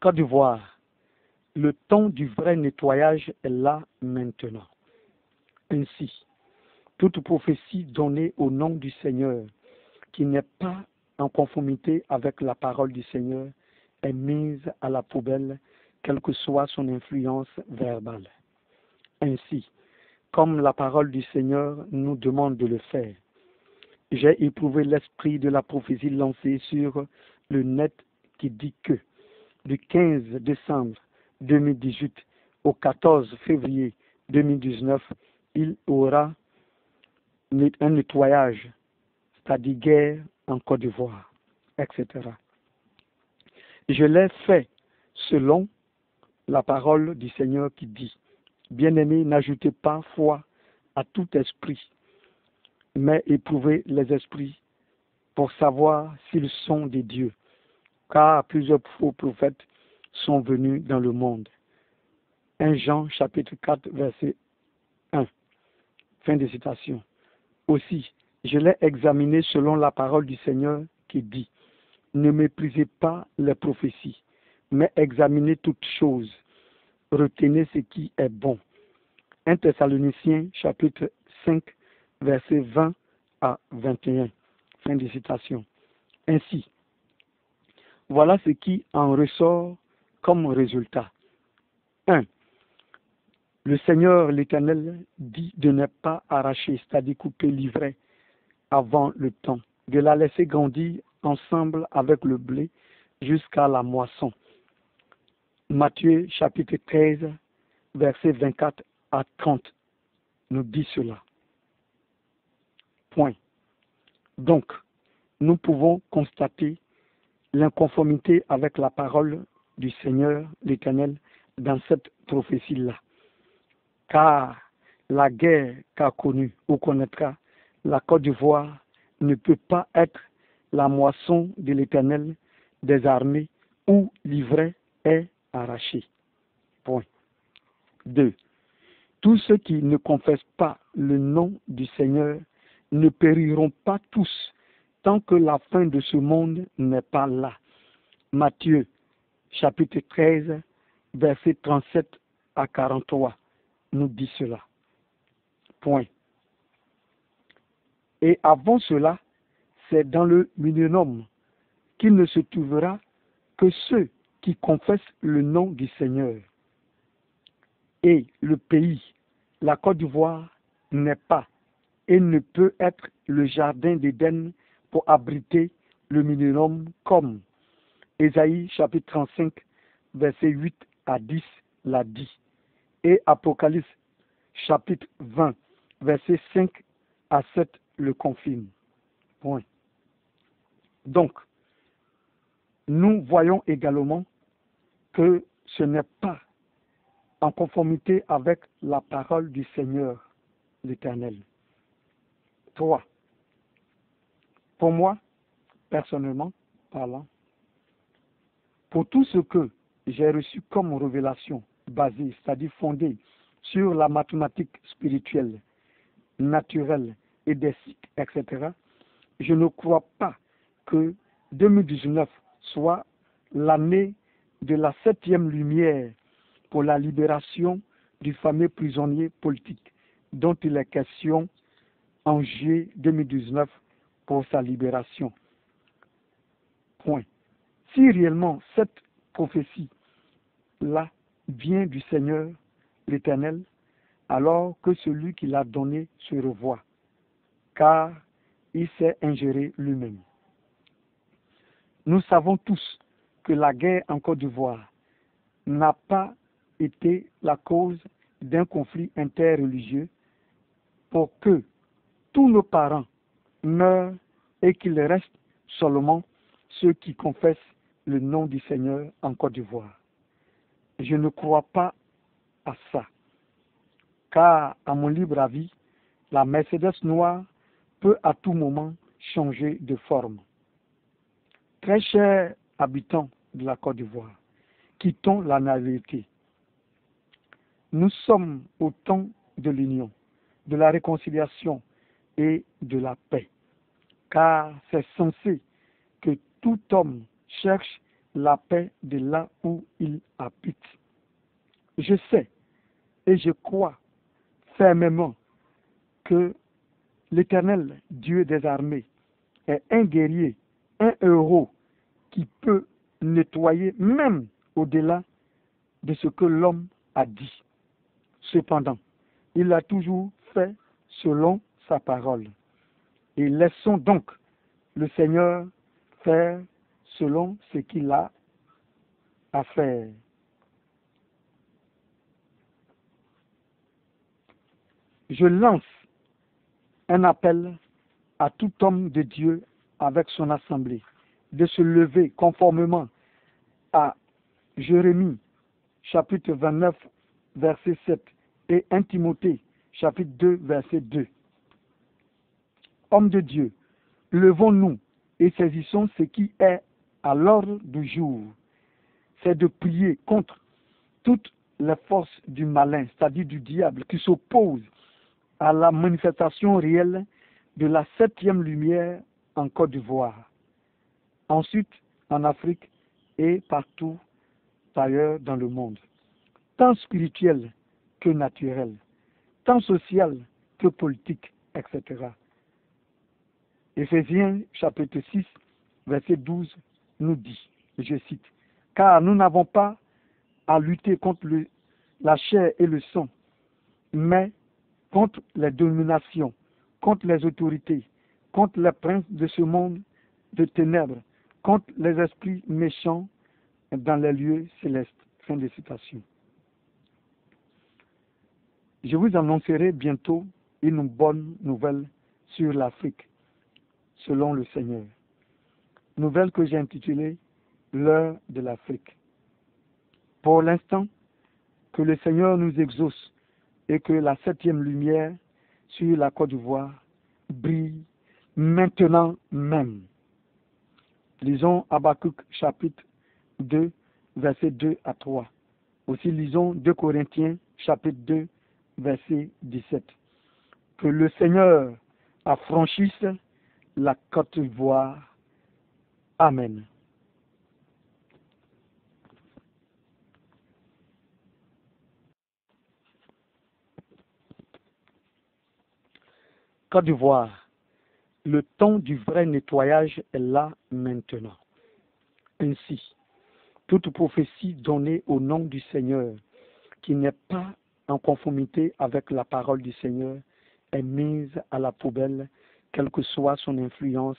Côte d'Ivoire, le temps du vrai nettoyage est là maintenant. Ainsi, toute prophétie donnée au nom du Seigneur, qui n'est pas en conformité avec la parole du Seigneur, est mise à la poubelle, quelle que soit son influence verbale. Ainsi, comme la parole du Seigneur nous demande de le faire, j'ai éprouvé l'esprit de la prophétie lancée sur le net qui dit que du 15 décembre 2018 au 14 février 2019, il aura un nettoyage, c'est-à-dire guerre en Côte d'Ivoire, etc. Je l'ai fait selon la parole du Seigneur qui dit, bien-aimés, n'ajoutez pas foi à tout esprit, mais éprouvez les esprits pour savoir s'ils sont des dieux, car plusieurs faux prophètes sont venus dans le monde. 1 Jean chapitre 4 verset 1. Fin de citation. Aussi, je l'ai examiné selon la parole du Seigneur qui dit, ne méprisez pas les prophéties, mais examinez toutes choses, retenez ce qui est bon. 1 Thessaloniciens chapitre 5 verset 20 à 21. Fin de citation. Ainsi, voilà ce qui en ressort comme résultat. 1. Le Seigneur l'Éternel dit de ne pas arracher, c'est-à-dire couper l'ivraie avant le temps, de la laisser grandir ensemble avec le blé jusqu'à la moisson. Matthieu chapitre 13, versets 24 à 30 nous dit cela. Point. Donc, nous pouvons constater l'inconformité avec la parole du Seigneur l'Éternel dans cette prophétie-là. Car la guerre qu'a connue ou connaîtra la Côte d'Ivoire ne peut pas être la moisson de l'Éternel des armées où l'ivraie est arraché. Point. 2. Tous ceux qui ne confessent pas le nom du Seigneur ne périront pas tous tant que la fin de ce monde n'est pas là. Matthieu, chapitre 13, versets 37 à 43, nous dit cela. Point. Et avant cela, c'est dans le millénium qu'il ne se trouvera que ceux qui confessent le nom du Seigneur. Et le pays, la Côte d'Ivoire, n'est pas et ne peut être le jardin d'Éden pour abriter le millénium comme Ésaïe chapitre 35, versets 8 à 10 l'a dit. Et Apocalypse chapitre 20, versets 5 à 7 le confirme. Point. Donc, nous voyons également que ce n'est pas en conformité avec la parole du Seigneur, l'Éternel. 3. Pour moi, personnellement parlant, pour tout ce que j'ai reçu comme révélation basée, c'est-à-dire fondée sur la mathématique spirituelle, naturelle et des cycles, etc., je ne crois pas que 2019 soit l'année de la 7e lumière pour la libération du fameux prisonnier politique dont il est question en juillet 2019 pour sa libération. Point. Si réellement cette prophétie-là vient du Seigneur, l'Éternel, alors que celui qui l'a donné se revoit, car il s'est ingéré lui-même. Nous savons tous que la guerre en Côte d'Ivoire n'a pas été la cause d'un conflit interreligieux pour que tous nos parents meurent et qu'il reste seulement ceux qui confessent le nom du Seigneur en Côte d'Ivoire. Je ne crois pas à ça, car à mon libre avis, la Mercedes noire peut à tout moment changer de forme. Très chers habitants de la Côte d'Ivoire, quittons la naïveté. Nous sommes au temps de l'union, de la réconciliation et de la paix, car c'est censé que tout homme cherche la paix de là où il habite. Je sais et je crois fermement que l'Éternel, Dieu des armées, est un guerrier, un héros qui peut nettoyer même au-delà de ce que l'homme a dit. Cependant, il a toujours fait selon sa parole. Et laissons donc le Seigneur faire selon ce qu'il a à faire. Je lance un appel à tout homme de Dieu avec son assemblée de se lever conformément à Jérémie chapitre 29 verset 7 et 1 Timothée chapitre 2 verset 2. Hommes de Dieu, levons-nous et saisissons ce qui est à l'ordre du jour. C'est de prier contre toutes les forces du malin, c'est-à-dire du diable, qui s'opposent à la manifestation réelle de la 7e lumière en Côte d'Ivoire, ensuite en Afrique et partout ailleurs dans le monde, tant spirituel que naturel, tant social que politique, etc. Éphésiens chapitre 6, verset 12 nous dit, je cite, « Car nous n'avons pas à lutter contre la chair et le sang, mais contre les dominations, contre les autorités, contre les princes de ce monde de ténèbres, contre les esprits méchants dans les lieux célestes. » Fin de citation. Je vous annoncerai bientôt une bonne nouvelle sur l'Afrique, selon le Seigneur. Nouvelle que j'ai intitulée « L'heure de l'Afrique ». Pour l'instant, que le Seigneur nous exauce et que la 7e lumière sur la Côte d'Ivoire brille maintenant même. Lisons Habakkuk chapitre 2, versets 2 à 3. Aussi lisons 2 Corinthiens chapitre 2, verset 17. Que le Seigneur affranchisse la Côte d'Ivoire. Amen. Côte d'Ivoire, le temps du vrai nettoyage est là maintenant. Ainsi, toute prophétie donnée au nom du Seigneur, qui n'est pas en conformité avec la parole du Seigneur, est mise à la poubelle, quelle que soit son influence